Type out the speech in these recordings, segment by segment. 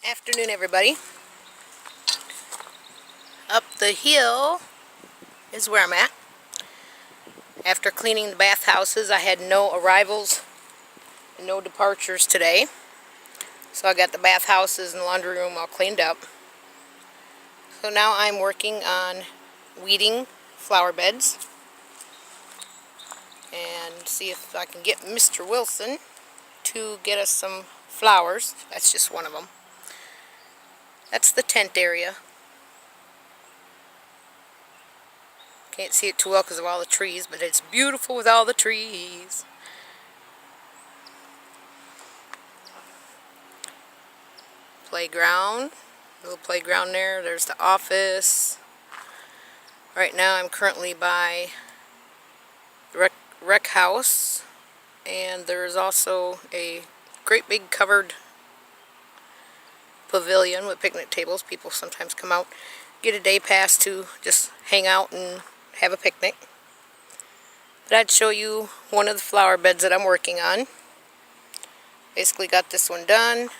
Afternoon, everybody. Up the hill is where I'm at. After cleaning the bathhouses, I had no arrivals and no departures today. So I got the bathhouses and the laundry room all cleaned up. So now I'm working on weeding flower beds and see if I can get Mr. Wilson to get us some flowers. That's just one of them. That's the tent area. Can't see it too well because of all the trees, but it's beautiful with all the trees. Playground. Little playground there. There's the office. Right now I'm currently by the rec house. And there's also a great big covered pavilion with picnic tables. People sometimes come out, get a day pass to just hang out and have a picnic. But I'd show you one of the flower beds that I'm working on. Basically got this one done.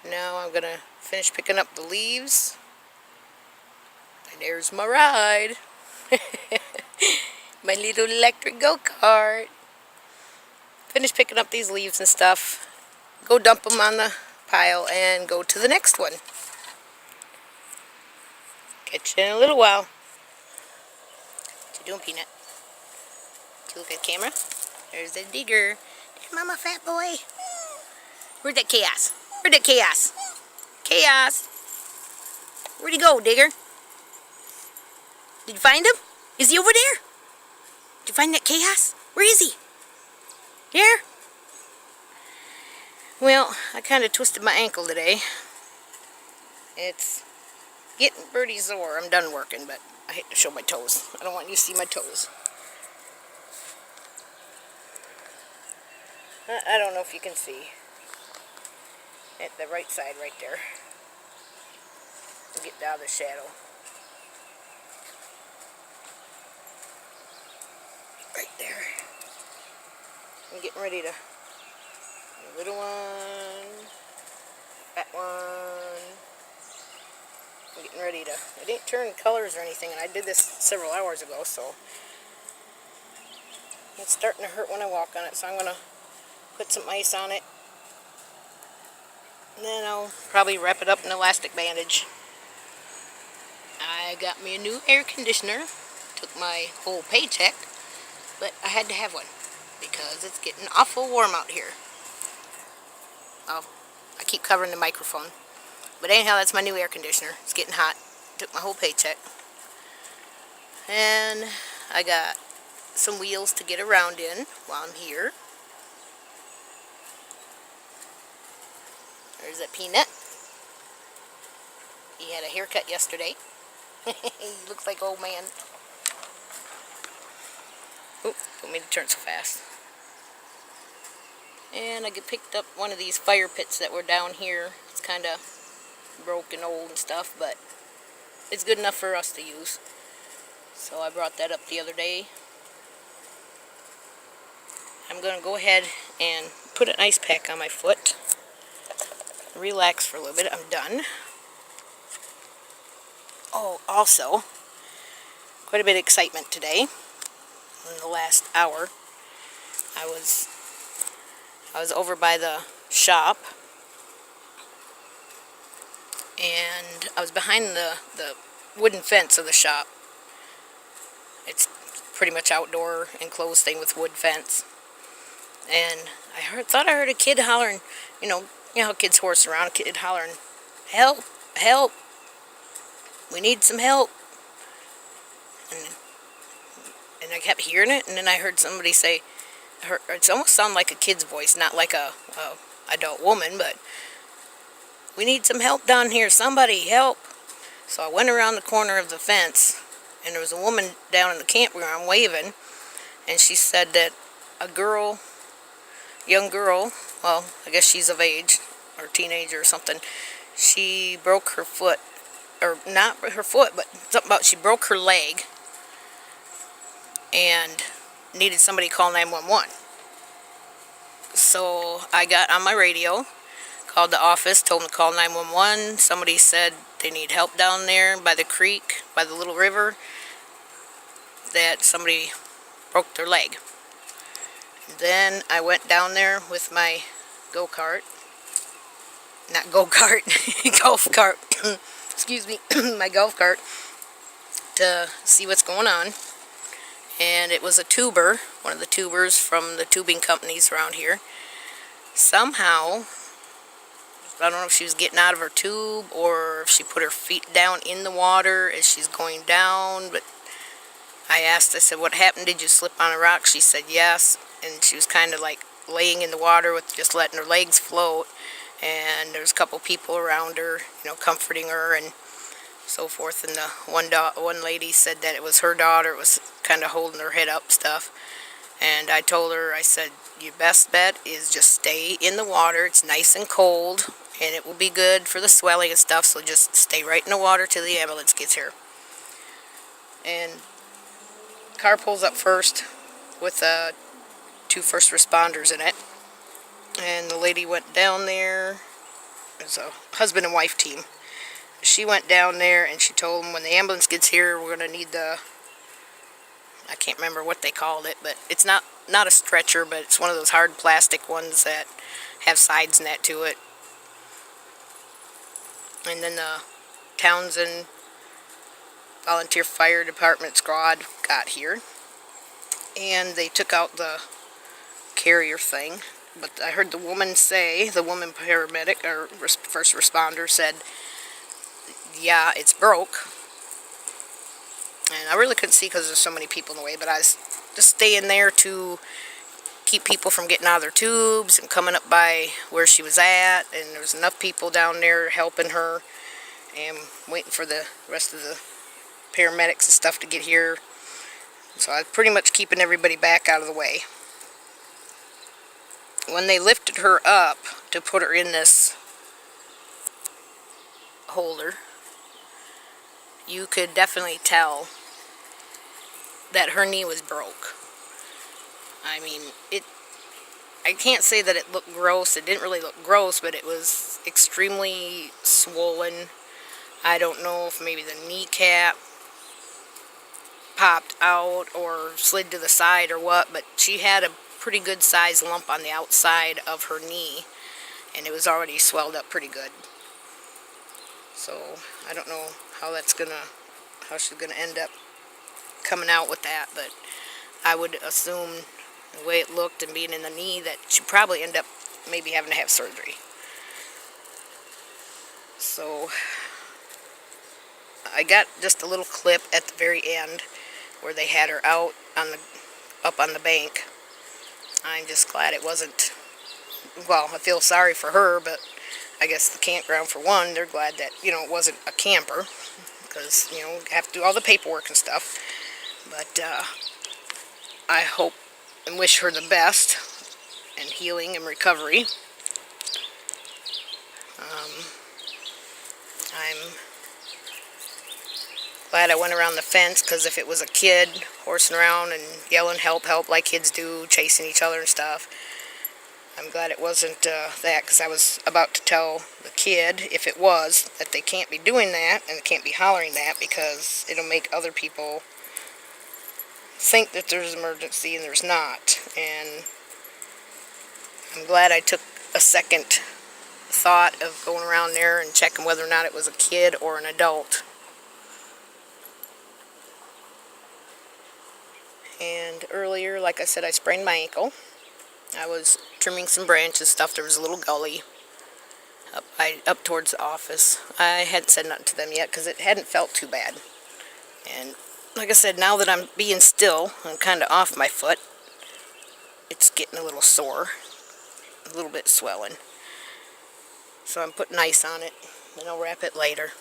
Now I'm gonna finish picking up the leaves. And there's my ride. My little electric go-kart. Finish picking up these leaves and stuff. Go dump them on the pile and go to the next one. Catch you in a little while. What you doing, Peanut? Did you look at the camera? There's the digger. There's Mama Fat Boy. Where'd that Chaos? Where'd that Chaos? Chaos! Where'd he go, Digger? Did you find him? Is he over there? Did you find that Chaos? Where is he? Here? Well, I kind of twisted my ankle today. It's getting pretty sore. I'm done working, but I hate to show my toes. I don't want you to see my toes. I don't know if you can see. At the right side right there. Get out of the shadow. Right there. I'm getting ready to... The little one. That one. I'm getting ready to... I didn't turn colors or anything, and I did this several hours ago, so... It's starting to hurt when I walk on it, so I'm going to put some ice on it. And then I'll probably wrap it up in elastic bandage. I got me a new air conditioner. Took my whole paycheck, but I had to have one because it's getting awful warm out here. Oh, I keep covering the microphone. But anyhow, that's my new air conditioner. It's getting hot. Took my whole paycheck. And I got some wheels to get around in while I'm here. There's that Peanut. He had a haircut yesterday. He looks like old man. Oop, don't mean to turn so fast. And I picked up one of these fire pits that were down here. It's kind of broken, old and stuff, but it's good enough for us to use. So I brought that up the other day. I'm going to go ahead and put an ice pack on my foot. Relax for a little bit. I'm done. Oh, also, quite a bit of excitement today. In the last hour, I was over by the shop, and I was behind the wooden fence of the shop. It's pretty much outdoor enclosed thing with wood fence, and thought I heard a kid hollering, you know how kids horse around, a kid hollering, "Help, help, we need some help." And I kept hearing it, and then I heard somebody say, it almost sounded like a kid's voice, not like a adult woman, but, "We need some help down here, somebody help." So I went around the corner of the fence, and there was a woman down in the campground waving, and she said that a young girl, well, I guess she's of age, or teenager or something, she broke her foot, or not her foot, but something about she broke her leg, and needed somebody to call 911. So I got on my radio, Called the office, told them to call 911. Somebody said they need help down there by the creek, by the little river, that somebody broke their leg. Then I went down there with my go-kart. Not go-kart, golf cart. Excuse me, my golf cart, to see what's going on. And it was a tuber, one of the tubers from the tubing companies around here. Somehow, I don't know if she was getting out of her tube or if she put her feet down in the water as she's going down, but I asked, I said, what happened? Did you slip on a rock? She said yes, and she was kind of like laying in the water with just letting her legs float, and there was a couple people around her, comforting her and so forth, and the one lady said that it was her daughter, was kind of holding her head up stuff, and I told her, I said, your best bet is just stay in the water. It's nice and cold, and it will be good for the swelling and stuff, so just stay right in the water till the ambulance gets here. And car pulls up first with two first responders in it, and the lady went down there. It's a husband and wife team. She went down there and she told them, when the ambulance gets here, we're going to need I can't remember what they called it, but it's not a stretcher, but it's one of those hard plastic ones that have sides net to it. And then the Townsend Volunteer Fire Department squad got here, and they took out the carrier thing. But I heard the woman paramedic or first responder said, yeah, it's broke. And I really couldn't see because there's so many people in the way, but I was just staying there to keep people from getting out of their tubes and coming up by where she was at, and there was enough people down there helping her, and waiting for the rest of the paramedics and stuff to get here. So I was pretty much keeping everybody back out of the way. When they lifted her up to put her in this holder, you could definitely tell that her knee was broke. I mean, I can't say that it looked gross. It didn't really look gross, but it was extremely swollen. I don't know if maybe the kneecap popped out or slid to the side or what, but she had a pretty good sized lump on the outside of her knee, and it was already swelled up pretty good. So I don't know how she's gonna end up coming out with that, but I would assume the way it looked and being in the knee that she'd probably end up maybe having to have surgery. So I got just a little clip at the very end where they had her out up on the bank. I'm just glad it wasn't, well, I feel sorry for her, but I guess the campground, for one, they're glad that, it wasn't a camper, because, you have to do all the paperwork and stuff. But I hope and wish her the best and healing and recovery. I'm glad I went around the fence, because if it was a kid horsing around and yelling help, help, like kids do, chasing each other and stuff, I'm glad it wasn't that, because I was about to tell the kid, if it was, that they can't be doing that and they can't be hollering that, because it'll make other people think that there's an emergency and there's not. And I'm glad I took a second thought of going around there and checking whether or not it was a kid or an adult. And earlier, like I said, I sprained my ankle. I was trimming some branches stuff. There was a little gully up towards the office. I hadn't said nothing to them yet because it hadn't felt too bad. And like I said, now that I'm being still, I'm kind of off my foot. It's getting a little sore, a little bit swelling. So I'm putting ice on it, and I'll wrap it later.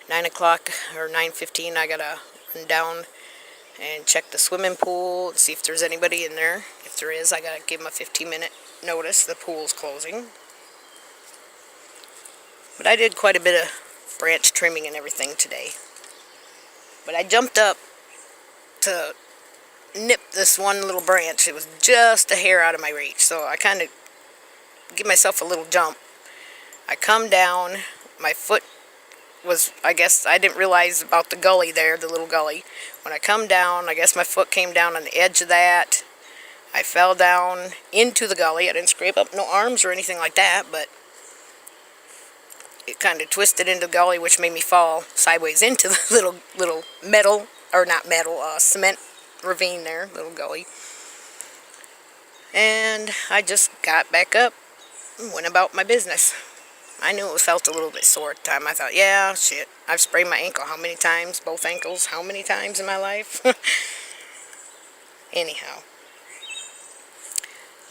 9 o'clock or 9:15, I gotta run down and check the swimming pool and see if there's anybody in there. If there is, I gotta give them a 15-minute notice. The pool's closing. But I did quite a bit of branch trimming and everything today. But I jumped up to nip this one little branch. It was just a hair out of my reach, so I kind of give myself a little jump I come down, my foot was, I guess, I didn't realize about the gully there, the little gully. When I come down, I guess my foot came down on the edge of that. I fell down into the gully. I didn't scrape up no arms or anything like that, but it kind of twisted into the gully, which made me fall sideways into the little metal, or not metal, cement ravine there, little gully. And I just got back up and went about my business. I knew it felt a little bit sore at the time. I thought, yeah, shit, I've sprained my ankle how many times? Both ankles, how many times in my life? Anyhow,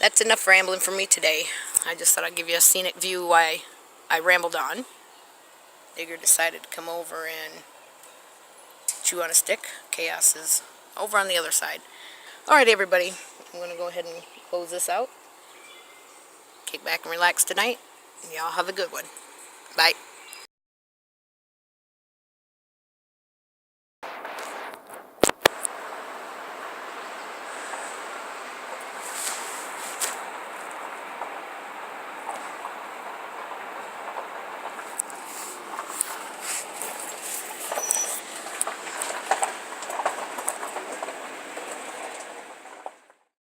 that's enough rambling for me today. I just thought I'd give you a scenic view why I rambled on. Digger decided to come over and chew on a stick. Chaos is over on the other side. Alright, everybody, I'm going to go ahead and close this out. Kick back and relax tonight. Y'all have a good one. Bye.